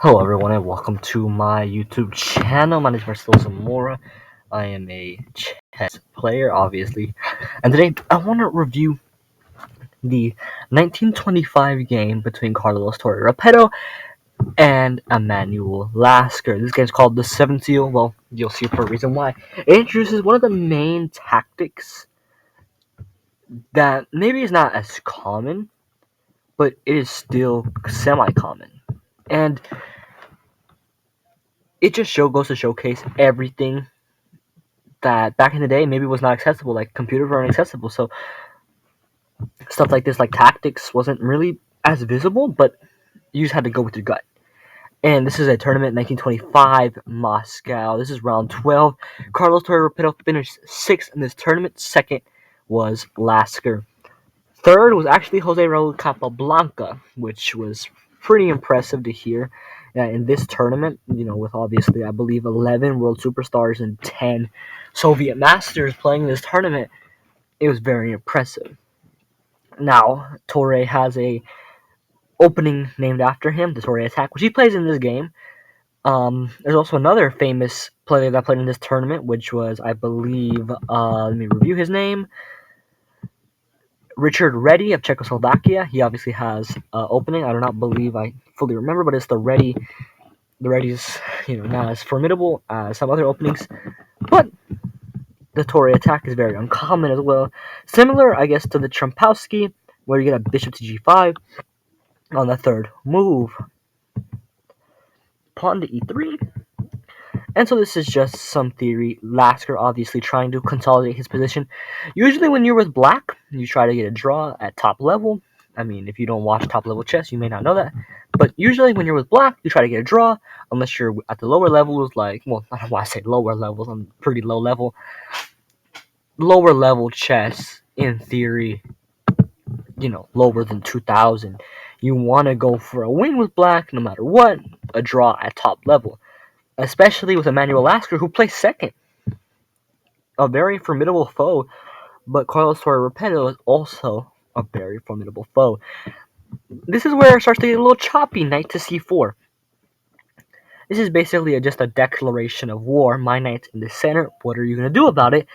Hello everyone and welcome to my YouTube channel. My name is Marcelo Zamora. I am a chess player, obviously. And today I want to review the 1925 game between Torre Repetto and Emmanuel Lasker. This game is called the Seventh Seal. Well, you'll see for a reason why. It introduces one of the main tactics that maybe is not as common, but it is still semi-common. And it just goes to showcase everything that back in the day maybe was not accessible. Like computers weren't accessible, so stuff like this, like tactics, wasn't really as visible. But you just had to go with your gut. And this is a tournament, 1925 Moscow. This is round 12. Torre finished sixth in this tournament. Second was Lasker. Third was actually Jose Raul Capablanca, which was pretty impressive to hear. In this tournament, with obviously, I believe, 11 world superstars and 10 Soviet masters playing in this tournament, it was very impressive. Now, Torre has a opening named after him, the Torre attack, which he plays in this game. There's also another famous player that played in this tournament, which was, I believe, let me review his name, Richard Reddy of Czechoslovakia. He obviously has opening. I do not believe I fully remember, but it's the Reddy. The Reddy's, not as formidable as some other openings, but the Torre attack is very uncommon as well. Similar, I guess, to the Trumpowski, where you get a bishop to g5 on the third move. Pawn to e3. And so this is just some theory. Lasker obviously trying to consolidate his position. Usually when you're with black, you try to get a draw at top level. I mean, if you don't watch top level chess, you may not know that. But usually when you're with black, you try to get a draw, unless you're at the lower levels, like, well, I don't want to say lower levels, I'm pretty low level. Lower level chess, in theory, lower than 2,000. You want to go for a win with black, no matter what, a draw at top level. Especially with Emmanuel Lasker, who plays second. A very formidable foe, but Torre Repetto is also a very formidable foe. This is where it starts to get a little choppy. Knight to c4. This is basically just a declaration of war. My knight's in the center. What are you going to do about it?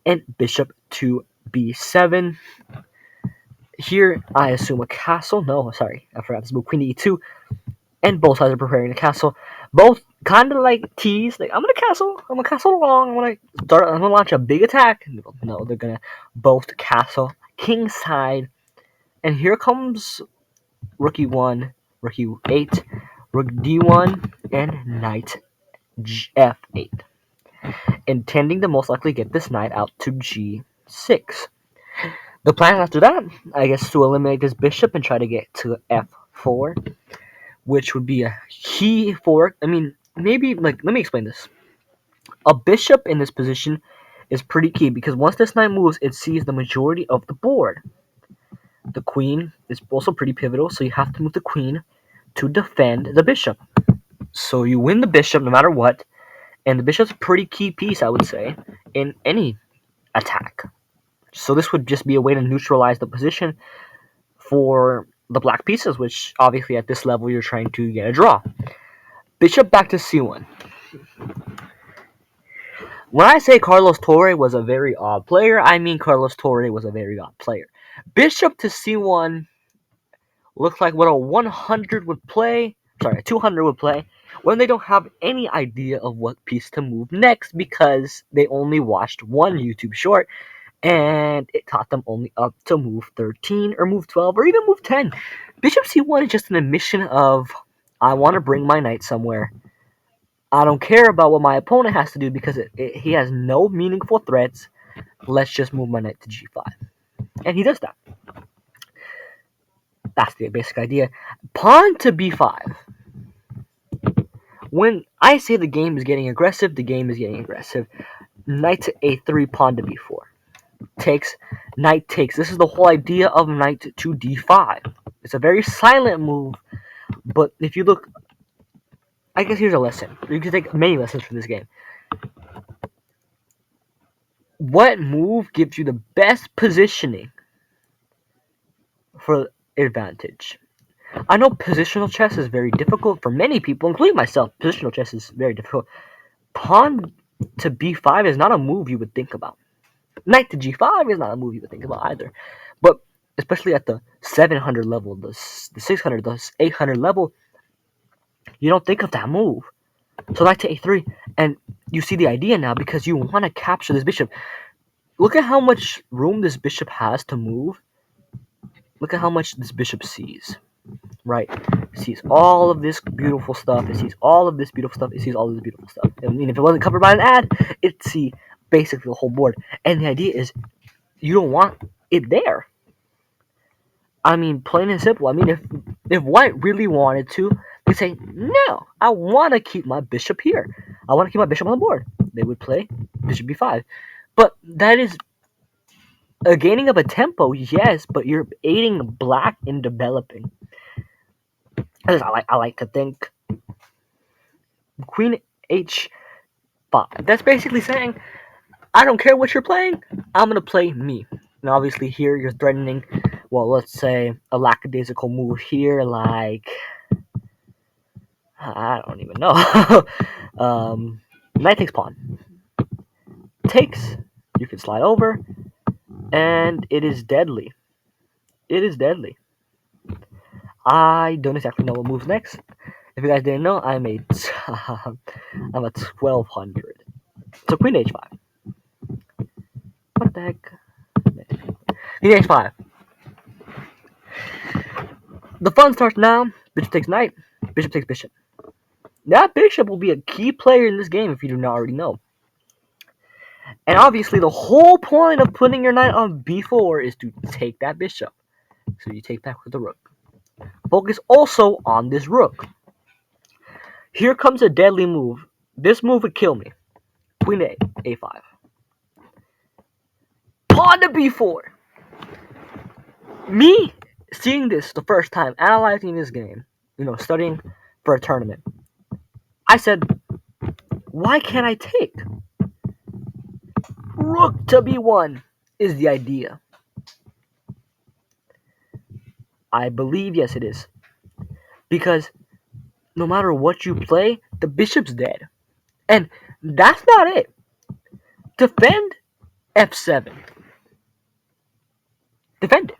And bishop to b7. Here, I assume a castle. No, sorry, I forgot this move. Queen to e2. And both sides are preparing a castle. Both kind of like tease, like, I'm gonna castle along. I'm gonna launch a big attack. No, they're gonna both castle king side. And here comes rook e1, rook e8, rook d1, and knight f8, intending to most likely get this knight out to g6. The plan after that, I guess, to eliminate this bishop and try to get to f4, which would be a key for, I mean, maybe, like, let me explain this. A bishop in this position is pretty key because once this knight moves, it sees the majority of the board. The queen is also pretty pivotal, so you have to move the queen to defend the bishop. So you win the bishop no matter what, and the bishop's a pretty key piece, I would say, in any attack. So this would just be a way to neutralize the position for the black pieces, which obviously at this level you're trying to get a draw. Bishop back to c1. When I say Torre was a very odd player, I mean Torre was a very odd player. Bishop to c1 looks like what a 100 would play, sorry, a 200 would play, when they don't have any idea of what piece to move next because they only watched one YouTube short and it taught them only up to move 13 or move 12 or even move 10. Bishop c1 is just an admission of, I want to bring my knight somewhere. I don't care about what my opponent has to do because he has no meaningful threats. Let's just move my knight to g5. And he does that. That's the basic idea. Pawn to b5. When I say the game is getting aggressive, the game is getting aggressive. Knight to a3, pawn to b4. Takes, knight takes. This is the whole idea of knight to d5. It's a very silent move, but if you look, I guess here's a lesson. You can take many lessons from this game. What move gives you the best positioning for advantage? I know positional chess is very difficult for many people, including myself. Positional chess is very difficult. Pawn to b5 is not a move you would think about. Knight to g5 is not a move you would think about either. But especially at the 700 level, the 600, the 800 level, you don't think of that move. So knight to a3, and you see the idea now because you want to capture this bishop. Look at how much room this bishop has to move. Look at how much this bishop sees. Right? It sees all of this beautiful stuff. It sees all of this beautiful stuff. It sees all of this beautiful stuff. I mean, if it wasn't covered by an ad, it'd see basically the whole board. And the idea is you don't want it there. I mean, plain and simple. I mean, if white really wanted to, they say, no, I want to keep my bishop here. I want to keep my bishop on the board. They would play bishop b5. But that is a gaining of a tempo, yes, but you're aiding black in developing. I like to think queen h5. That's basically saying, I don't care what you're playing, I'm going to play me. And obviously here you're threatening, well, let's say a lackadaisical move here, like, I don't even know. Knight takes pawn. Takes, you can slide over, and it is deadly. It is deadly. I don't exactly know what moves next. If you guys didn't know, I'm a 1200. So queen h5. What the heck? Queen h5. The fun starts now. Bishop takes knight. Bishop takes bishop. That bishop will be a key player in this game if you do not already know. And obviously, the whole point of putting your knight on b4 is to take that bishop. So you take back with the rook. Focus also on this rook. Here comes a deadly move. This move would kill me. Queen a, a5. Pawn to b4. Me seeing this the first time, analyzing this game, studying for a tournament, I said, why can't I take? Rook to b1 is the idea. I believe, yes, it is. Because no matter what you play, the bishop's dead. And that's not it. Defend f7. Defend it.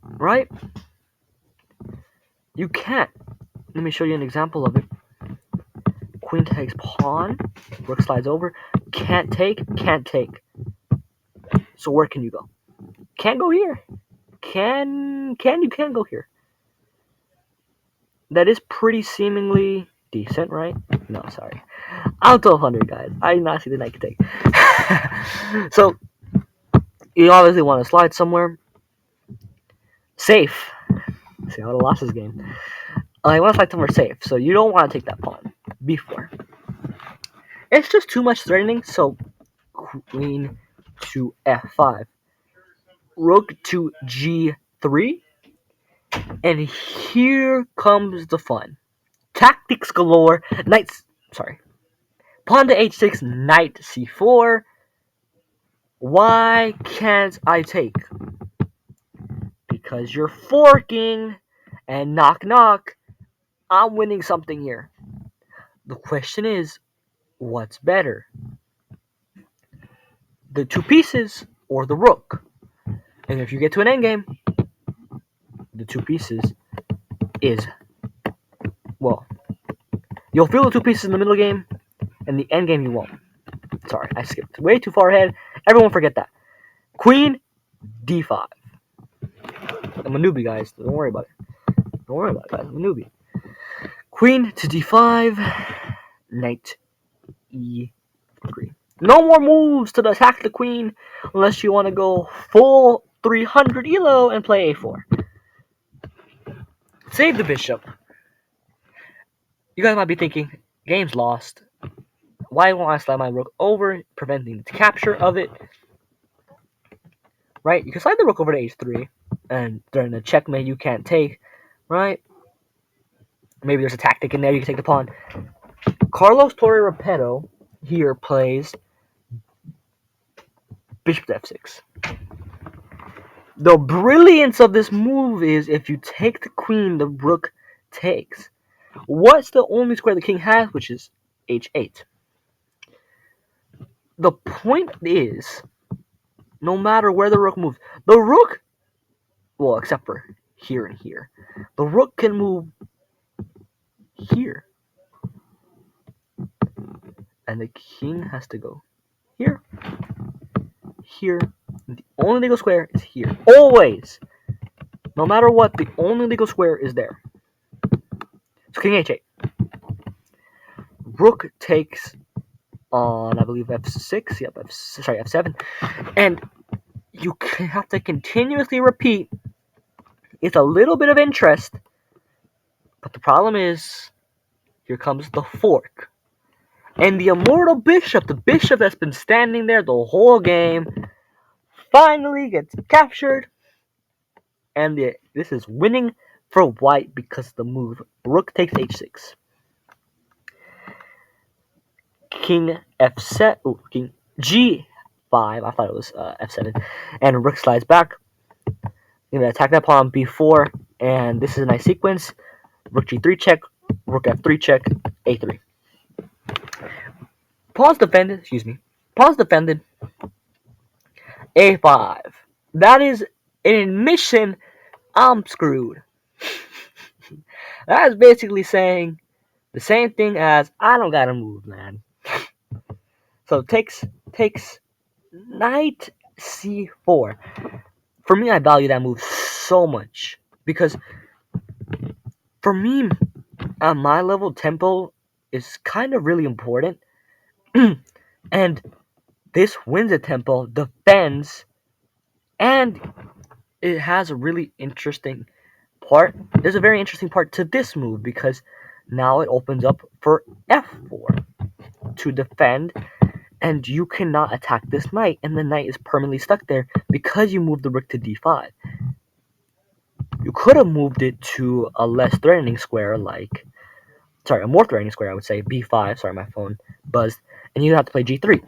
Right? You can't. Let me show you an example of it. Queen takes pawn. Rook slides over. Can't take. Can't take. So where can you go? Can't go here. You can go here. That is pretty seemingly decent, right? No, sorry. I'm 1200, guys. I did not see the knight can take. So, you obviously want to slide somewhere. Safe. See how the lost this game. You want to slide somewhere safe, so you don't want to take that pawn. b4. It's just too much threatening, so queen to f5. Rook to g3. And here comes the fun. Tactics galore. Pawn to h6, knight c4. Why can't I take? Because you're forking, and knock knock, I'm winning something here. The question is, what's better? The two pieces or the rook? And if you get to an endgame, the two pieces is, well, you'll feel the two pieces in the middle game, and the endgame you won't. Sorry, I skipped way too far ahead. Everyone forget that. Queen d5. I'm a newbie, guys. Don't worry about it. Don't worry about it, guys. I'm a newbie. Queen to d5. Knight e3. No more moves to attack the queen unless you want to go full 300 elo and play a4. Save the bishop. You guys might be thinking, game's lost. Why won't I slide my rook over, preventing the capture of it? Right? You can slide the rook over to h3, and during the checkmate you can't take, right? Maybe there's a tactic in there, you can take the pawn. Carlos Torre Repetto here plays bishop to f6. The brilliance of this move is if you take the queen, the rook takes. What's the only square the king has, which is h8. The point is, no matter where the rook moves, the rook, well, except for here and here, the rook can move here, and the king has to go here, here. And the only legal square is here. Always! No matter what, the only legal square is there. So king h8. Rook takes on, I believe, f6. Yep, f7. And you have to continuously repeat. It's a little bit of interest, but the problem is, here comes the fork. And the immortal bishop, the bishop that's been standing there the whole game, finally gets captured. And this is winning for white because the move rook takes h6. King f7, king g5. I thought it was f7, and rook slides back. You're gonna attack that pawn b4, and this is a nice sequence. Rook g3 check, rook f3 check, a3. Pawn's defended. Excuse me. Pawn's defended. a5. That is an admission. I'm screwed. That is basically saying the same thing as I don't gotta move, man. So takes knight c4. For me, I value that move so much because for me, at my level, tempo is kind of really important. And this wins a tempo, defends, and it has a really interesting part. There's a very interesting part to this move because now it opens up for f4 to defend, and you cannot attack this knight, and the knight is permanently stuck there because you moved the rook to d5. You could have moved it to a less threatening square, a more threatening square, I would say, b5. Sorry, my phone buzzed, and you have to play g3.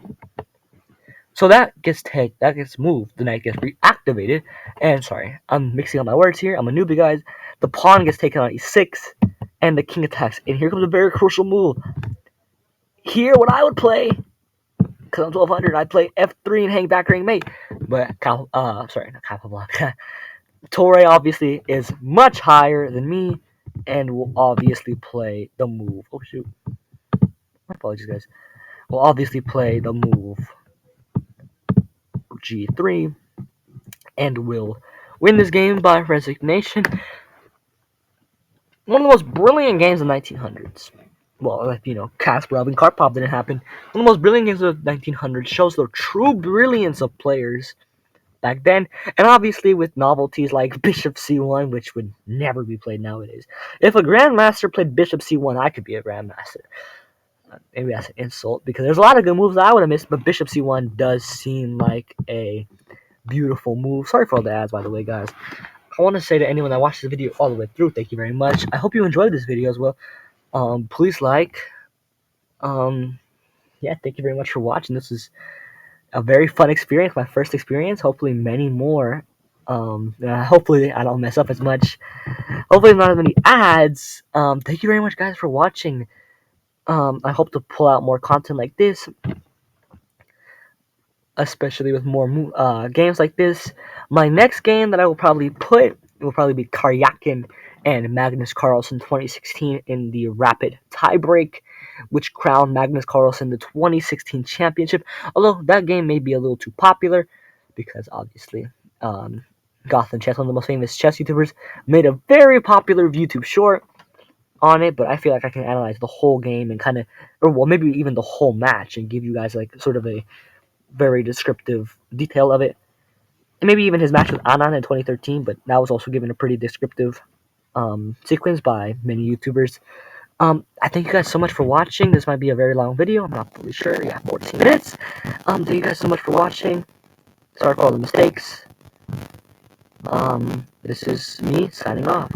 So that gets moved, the knight gets reactivated, and sorry, I'm mixing up my words here, I'm a newbie, guys. The pawn gets taken on e6, and the king attacks, and here comes a very crucial move. Here, what I would play, because I'm 1200, I play f3 and hang back ring mate, but, Torre obviously is much higher than me, and will obviously play the move, oh shoot, my apologies, guys, will obviously play the move g3, and will win this game by resignation. One of the most brilliant games of the 1900s. Well, if Kasparov and Karpov didn't happen. One of the most brilliant games of the 1900s, shows the true brilliance of players back then, and obviously with novelties like Bishop c1, which would never be played nowadays. If a Grandmaster played Bishop c1, I could be a Grandmaster. Maybe that's an insult, because there's a lot of good moves that I would have missed, but Bishop c1 does seem like a beautiful move. Sorry for all the ads, by the way, guys. I want to say to anyone that watched this video all the way through, thank you very much. I hope you enjoyed this video as well. Please like. Yeah, thank you very much for watching. This is a very fun experience, my first experience. Hopefully many more. Hopefully I don't mess up as much. Hopefully not as many ads. Thank you very much, guys, for watching. I hope to pull out more content like this, especially with more games like this. My next game that I will probably put will probably be Karyakin and Magnus Carlsen 2016 in the rapid tiebreak, which crowned Magnus Carlsen the 2016 championship. Although that game may be a little too popular, because obviously Gotham Chess, one of the most famous chess YouTubers, made a very popular YouTube short on it. But I feel like I can analyze the whole game and maybe even the whole match, and give you guys like sort of a very descriptive detail of it. And maybe even his match with Anand in 2013, but that was also given a pretty descriptive sequence by many YouTubers. I thank you guys so much for watching. This might be a very long video. I'm not fully sure. Yeah, 14 minutes. Thank you guys so much for watching. Sorry for all the mistakes. This is me signing off.